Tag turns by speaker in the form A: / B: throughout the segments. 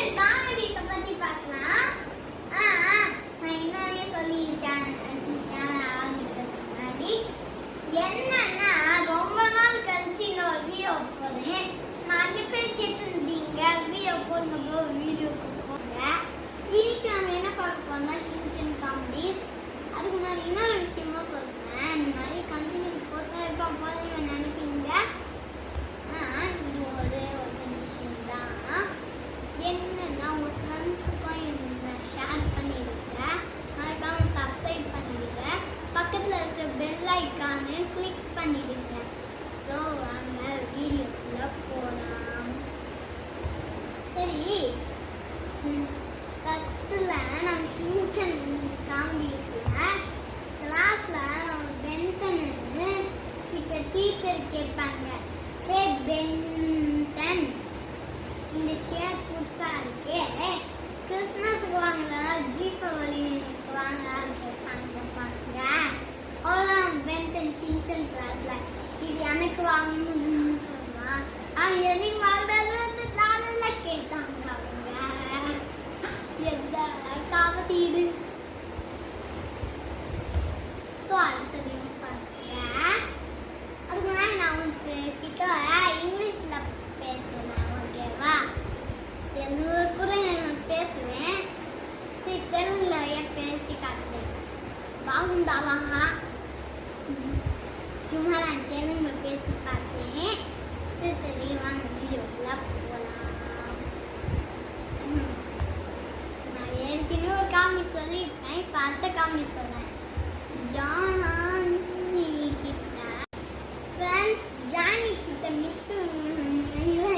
A: Shinchan காமெடிஸ பத்தி பார்க்கலாம். நான் இன்னொரு சொல்லிச்சேன் முன்னாடி என்னன்னா ரொம்ப நாள் கழிச்சு இன்னொரு வீடியோ போடுறேன். நிறைய பேர் கேட்டிருந்தீங்க வீடியோ போடுங்க வீடியோ போடுங்க. இன்னைக்கு நம்ம என்ன பார்க்க போறோம்னா சின்சன் காமெடிஸ். அதுக்கு முன்னாடி இன்னொரு விஷயமா சொல்றேன். நிறைய கண்டினியூ போட்டா எப்போ போதும் நினைப்பீங்க. இது ஒரு விஷயம் தான். என்னன்னா உங்க ஃப்ரெண்ட்ஸுக்கும் ஷேர் பண்ணிடுங்க. அதுக்காக சப்ஸ்கிரைப் பண்ணிடுங்க. பக்கத்தில் இருக்கிற பெல் ஐக்கானை கிளிக் பண்ணிடுங்க. ஸோ வாங்க வீடியோக்குள்ள போகலாம். சரி, ஃபர்ஸ்ட்ல நம்ம சின்சன் காமெடிஸில் கிளாஸில் பென்டன்னு இப்போ டீச்சர் கேட்பாங்க, ஹே பென்டன் இந்த ஷேர் புதுசாக இருக்கு, கிறிஸ்மஸுக்கு வாங்குறா தீபாவளிக்கு வாங்குறான்னு கேட்பாங்க. பாருங்க, அவ்வளோதான் பென்டன் சின்சன் கிளாஸில் இது எனக்கு வாங்கணும்னு சொன்னான். அவங்க எதையும் வாங்குறது வந்து நாளில் கேட்டாங்க. அவங்க எந்த காவதி இது. ஸோ அடுத்ததையும் பாருங்க. அதுக்கு முன்னாடி நான் உங்களுக்கு கிட்ட இங்கிலீஷில் பேசுவேன். ஓகேவா? தெலுங்கு கூட நான் பேசுவேன். சரி, தெலுங்குல பேசி காட்டுறேன். బాగుందావా? சும்மா நான் தெலுங்குல பேசி பார்த்தேன். சரி வாங்க வீடியோக்குள்ள போகலாம். நான் ஏற்கனவே ஒரு காமெடி சொல்லியிருப்பேன். இப்போ அடுத்த காமெடி சொல்றேன். ஜானி கிட்ட ஃப்ரெண்ட்ஸ் ஜானி கிட்ட மித்து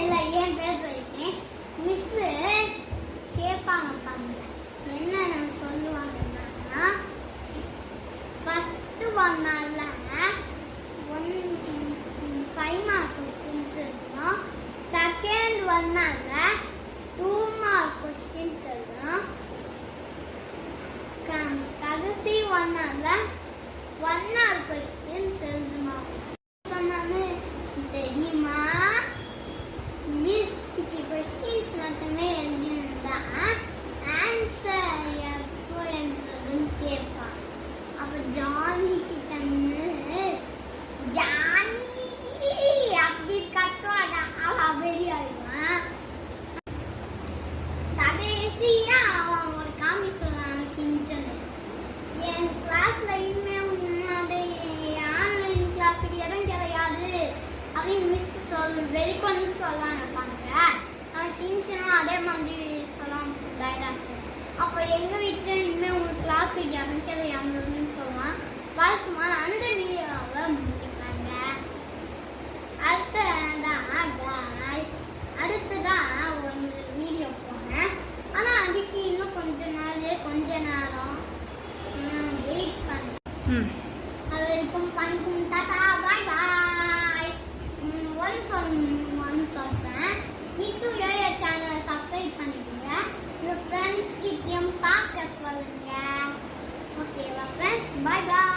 A: இல்லை ஏன் பேச வைத்தேன். மிஸ்ஸு கேட்பாங்க பாருங்க. என்ன சொல்லுவாங்கன்னா, ஃபர்ஸ்ட் 1 நாள்ல 5 மார்க் கொஸ்டின்ஸ் எழுதணும். செகண்ட் 1 நாள்ல 2 மார்க் கொஸ்டின்ஸ் எழுதணும். கடைசி 1 நாள்ல 1 மார்க் கொஸ்டின்ஸ் எழுதணும். சொன்னான்னு தெரியுமா? மிஸ் இப்படி கொஸ்டின்ஸ் மட்டுமே எழுதியிருந்தா ஆன்சர் எப்போ எழுதுறதுன்னு கேட்பான். அப்போ ஜானி கிட்ட ஜானி அப்படி கட்டுவாடா. அவன் வெறி ஆயிடுவான். கடைசியா அவன் ஒரு காமெடி சொல்லுவான் சின்சன். என் கிளாஸ்ல இனிமே ஆன்லைன் கிளாஸுக்கு இடம் கிடையாது அப்படின்னு மிஸ் வெறி கொண்டு சொல்லுவாங்க பாருங்க. அவன் சின்சனும் அதே மாதிரி சொல்லுவான் டைலாக். அப்போ எங்க வீட்டுல இனிமே உங்க கிளாஸுக்கு இடம் கிடையாதுன்னு சொல்லுவான். வாழ்த்துமா அந்த வீடியோவை முடிச்சுப்பாங்க. அடுத்ததான் ஒரு வீடியோ போனேன். ஆனா அதுக்கு இன்னும் கொஞ்ச நேரம் வெயிட் பண்ணேன். அது வரைக்கும் பண்ணும். டாடா பாய் பாய். ஒன் சொல்றேன். நீட்டு யோயோ சேனலை சப்ஸ்கிரைப் பண்ணிடுங்க. உங்க ஃப்ரெண்ட்ஸ் கிட்டயும் பார்க்க சொல்லுங்க. ஓகேவா ஃப்ரெண்ட்ஸ்? பாய் பாய்.